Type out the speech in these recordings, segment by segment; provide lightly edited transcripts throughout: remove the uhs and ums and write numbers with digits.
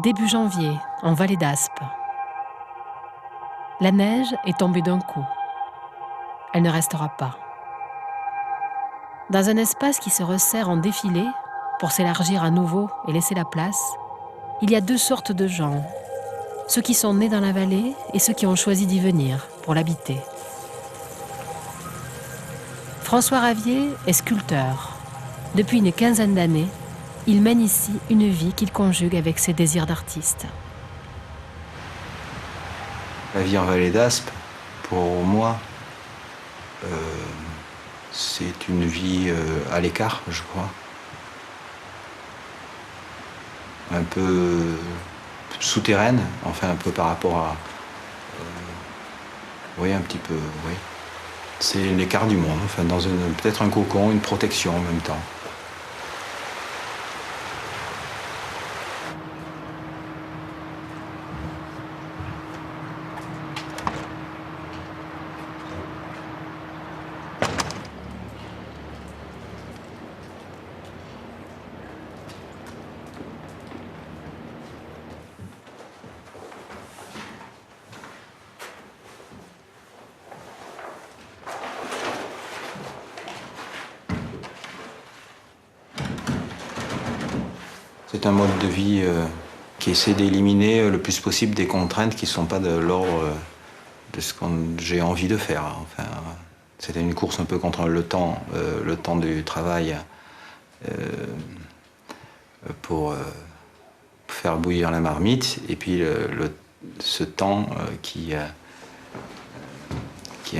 Début janvier, en vallée d'Aspe. La neige est tombée d'un coup. Elle ne restera pas. Dans un espace qui se resserre en défilé, pour s'élargir à nouveau et laisser la place, il y a deux sortes de gens. Ceux qui sont nés dans la vallée et ceux qui ont choisi d'y venir pour l'habiter. François Ravier est sculpteur. Depuis une quinzaine d'années, il mène ici une vie qu'il conjugue avec ses désirs d'artiste. La vie en vallée d'Aspe, pour moi, c'est une vie à l'écart, je crois. Un peu souterraine, enfin un peu par rapport à... oui, un petit peu, oui. C'est l'écart du monde, enfin dans peut-être un cocon, une protection en même temps. C'est un mode de vie qui essaie d'éliminer le plus possible des contraintes qui ne sont pas de l'ordre de ce que j'ai envie de faire. Enfin, c'était une course un peu contre le temps du travail pour faire bouillir la marmite, et puis ce temps qui est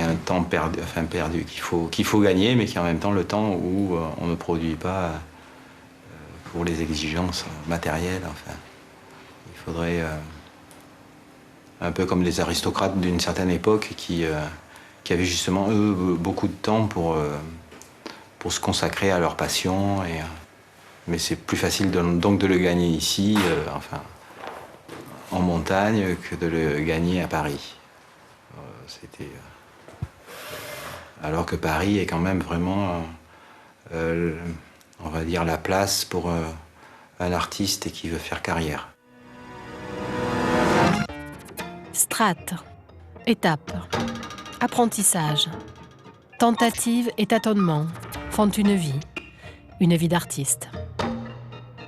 un temps perdu, qu'il faut gagner, mais qui est en même temps le temps où on ne produit pas pour les exigences matérielles. Enfin, il faudrait, un peu comme les aristocrates d'une certaine époque qui avaient justement, eux, beaucoup de temps pour se consacrer à leur passion. Mais c'est plus facile donc de le gagner ici, enfin, en montagne, que de le gagner à Paris. Alors que Paris est quand même vraiment, on va dire, la place pour un artiste qui veut faire carrière. Strates, étapes, apprentissage, tentatives et tâtonnements font une vie d'artiste.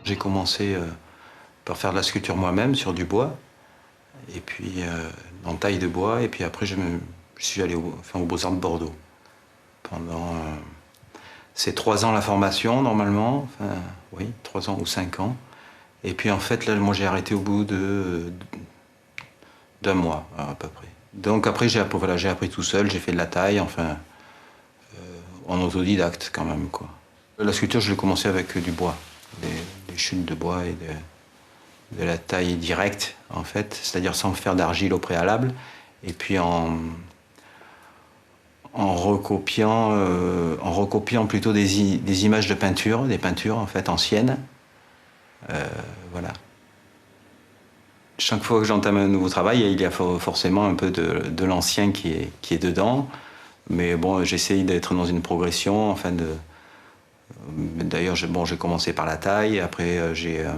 J'ai commencé par faire de la sculpture moi-même sur du bois, et puis en taille de bois, et puis après je suis allé aux Beaux-Arts de Bordeaux. Pendant c'est 3 ans la formation normalement, enfin oui, 3 ans ou 5 ans. Et puis en fait là, moi j'ai arrêté au bout d'un mois à peu près. Donc après j'ai appris tout seul, j'ai fait de la taille, enfin en autodidacte quand même quoi. La sculpture je l'ai commencé avec du bois, des chutes de bois et de la taille directe en fait, c'est-à-dire sans faire d'argile au préalable, et puis en recopiant plutôt des images de peinture, des peintures en fait anciennes. Voilà. Chaque fois que j'entame un nouveau travail, il y a forcément un peu de l'ancien qui est dedans. Mais bon, j'essaye d'être dans une progression. Enfin d'ailleurs, j'ai commencé par la taille. Après, j'ai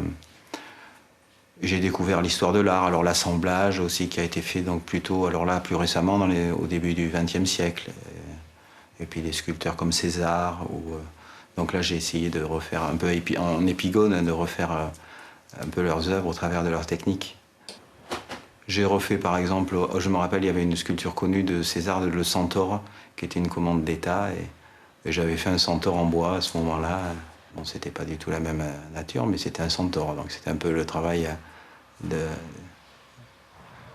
découvert l'histoire de l'art. Alors l'assemblage aussi qui a été fait donc plutôt, alors là, plus récemment, au début du XXe siècle. Et puis les sculpteurs comme César. Donc là, j'ai essayé de refaire un peu en épigone, de refaire un peu leurs œuvres au travers de leurs techniques. J'ai refait par exemple, je me rappelle, il y avait une sculpture connue de César, le Centaure, qui était une commande d'État, et j'avais fait un centaure en bois à ce moment-là. Bon, c'était pas du tout la même nature, mais c'était un centaure, donc c'était un peu le travail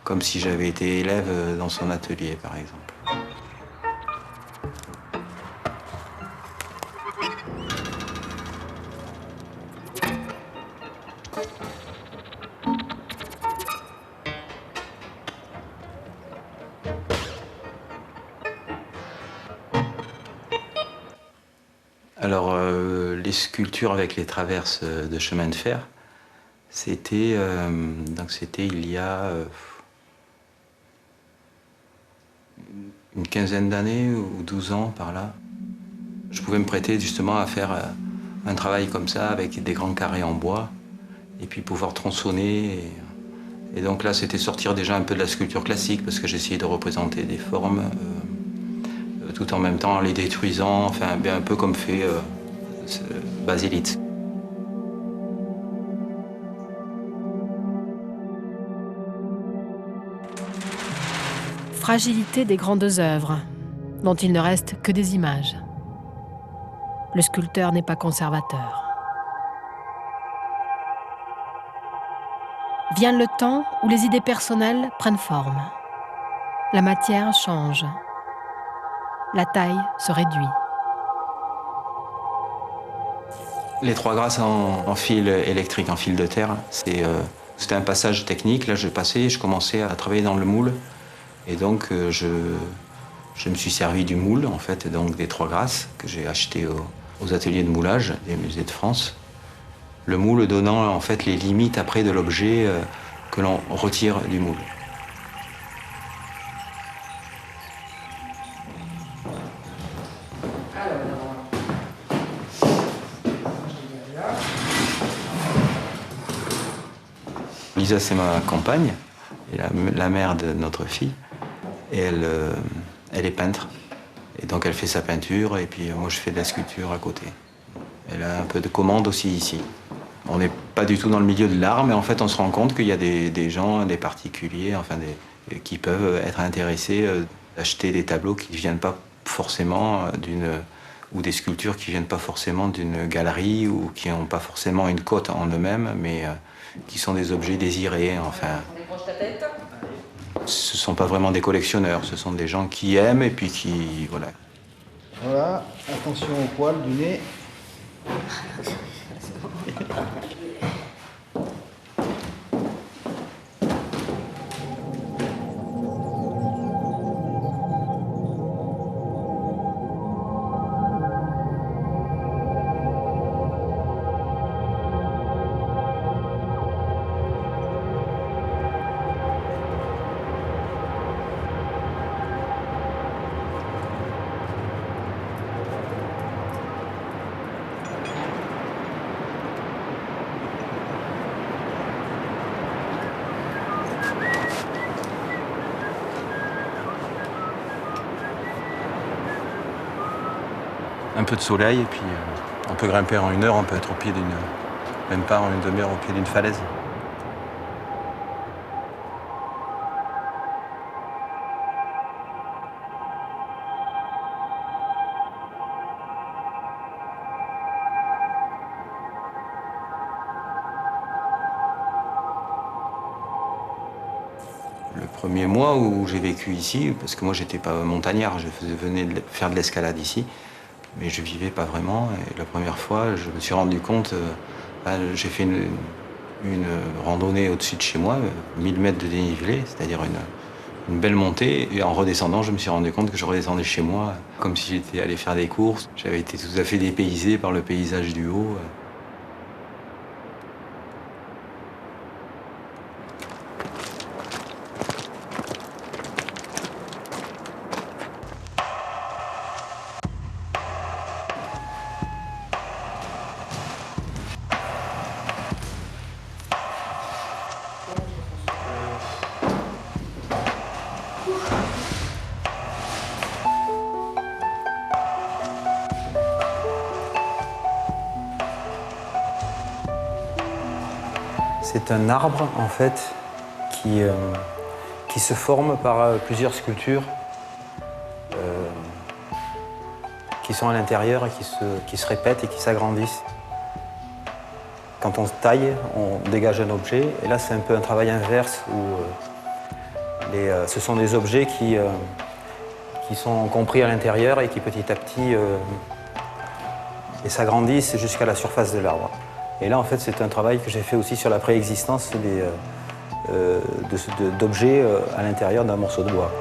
comme si j'avais été élève dans son atelier, par exemple. Alors, les sculptures avec les traverses de chemin de fer, c'était il y a une quinzaine d'années ou 12 ans par là. Je pouvais me prêter justement à faire un travail comme ça avec des grands carrés en bois. et puis pouvoir tronçonner. Et donc là, c'était sortir déjà un peu de la sculpture classique, parce que j'essayais de représenter des formes, tout en même temps en les détruisant, enfin, bien un peu comme fait Baselitz. Fragilité des grandes œuvres, dont il ne reste que des images. Le sculpteur n'est pas conservateur. Vient le temps où les idées personnelles prennent forme. La matière change. La taille se réduit. Les 3 grâces en fil électrique, en fil de terre, c'était un passage technique. Là, je passais, je commençais à travailler dans le moule. Et donc, je me suis servi du moule, en fait, et donc des 3 grâces que j'ai achetées aux ateliers de moulage des musées de France. Le moule donnant, en fait, les limites après de l'objet que l'on retire du moule. Lisa, c'est ma compagne, et la mère de notre fille. Et elle est peintre. Et donc elle fait sa peinture, et puis moi je fais de la sculpture à côté. Elle a un peu de commande aussi ici. On n'est pas du tout dans le milieu de l'art, mais en fait on se rend compte qu'il y a des gens, des particuliers, enfin qui peuvent être intéressés d'acheter des tableaux qui ne viennent pas forcément ou des sculptures qui ne viennent pas forcément d'une galerie ou qui n'ont pas forcément une cote en eux-mêmes, mais qui sont des objets désirés. Enfin, ce ne sont pas vraiment des collectionneurs, ce sont des gens qui aiment et puis qui... Voilà. Voilà, attention au poil du nez. Un peu de soleil et puis on peut grimper en 1 heure, on peut être au pied même pas en une demi-heure au pied d'une falaise. Le premier mois où j'ai vécu ici, parce que moi j'étais pas montagnard, je venais faire de l'escalade ici, mais je vivais pas vraiment. Et la première fois, je me suis rendu compte, j'ai fait une randonnée au-dessus de chez moi, 1000 mètres de dénivelé, c'est-à-dire une belle montée. Et en redescendant, je me suis rendu compte que je redescendais chez moi, comme si j'étais allé faire des courses. J'avais été tout à fait dépaysé par le paysage du haut. C'est un arbre, en fait, qui se forme par plusieurs sculptures qui sont à l'intérieur et qui se répètent et qui s'agrandissent. Quand on taille, on dégage un objet, et là, c'est un peu un travail inverse où ce sont des objets qui sont compris à l'intérieur et qui, petit à petit, s'agrandissent jusqu'à la surface de l'arbre. Et là, en fait, c'est un travail que j'ai fait aussi sur la préexistence d'objets à l'intérieur d'un morceau de bois.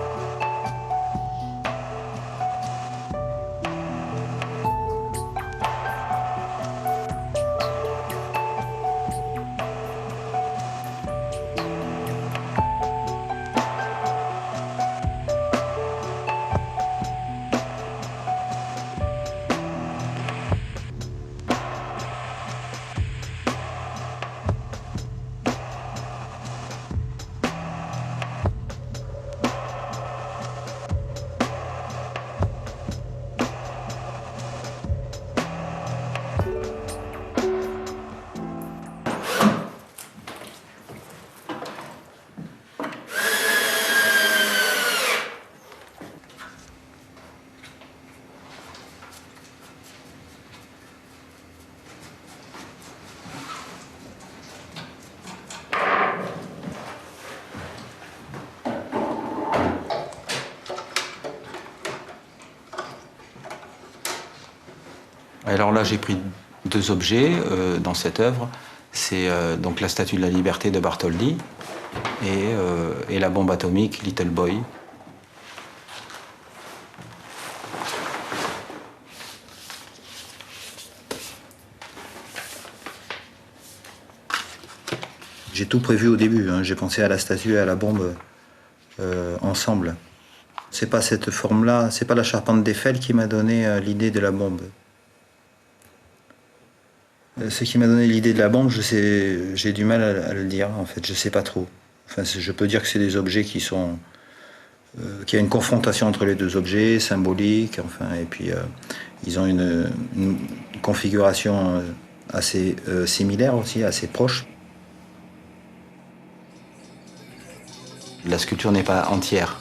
Alors là, j'ai pris 2 objets dans cette œuvre. C'est donc la Statue de la Liberté de Bartholdi et la bombe atomique Little Boy. J'ai tout prévu au début, hein. J'ai pensé à la statue et à la bombe ensemble. C'est pas cette forme-là, c'est pas la charpente d'Eiffel qui m'a donné l'idée de la bombe. Ce qui m'a donné l'idée de la bombe, j'ai du mal à le dire, en fait, je sais pas trop. Enfin, je peux dire que c'est des objets qui sont... qu'il y a une confrontation entre les 2 objets, symbolique, enfin, et puis ils ont une configuration assez similaire aussi, assez proche. La sculpture n'est pas entière,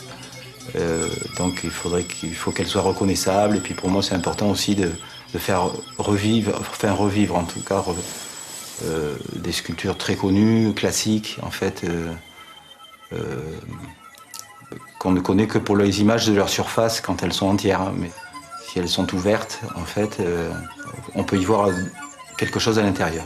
donc il faut qu'elle soit reconnaissable. Et puis pour moi, c'est important aussi de faire revivre en tout cas des sculptures très connues, classiques, en fait, qu'on ne connaît que pour les images de leur surface quand elles sont entières. Hein. Mais si elles sont ouvertes, en fait, on peut y voir quelque chose à l'intérieur.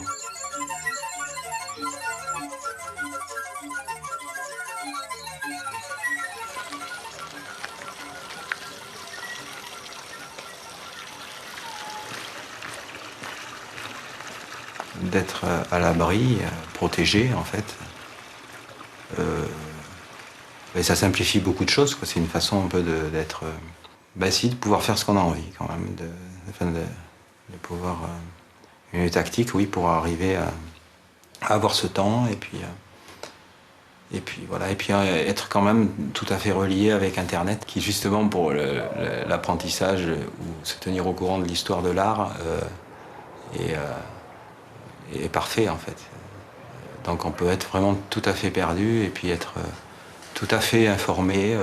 D'être à l'abri, protégé en fait. Et ça simplifie beaucoup de choses, quoi. C'est une façon un peu d'être... si, de pouvoir faire ce qu'on a envie quand même, de pouvoir... une tactique, oui, pour arriver à avoir ce temps et puis voilà, et puis être quand même tout à fait relié avec Internet, qui justement pour l'apprentissage ou se tenir au courant de l'histoire de l'art est parfait en fait. Donc on peut être vraiment tout à fait perdu et puis être tout à fait informé.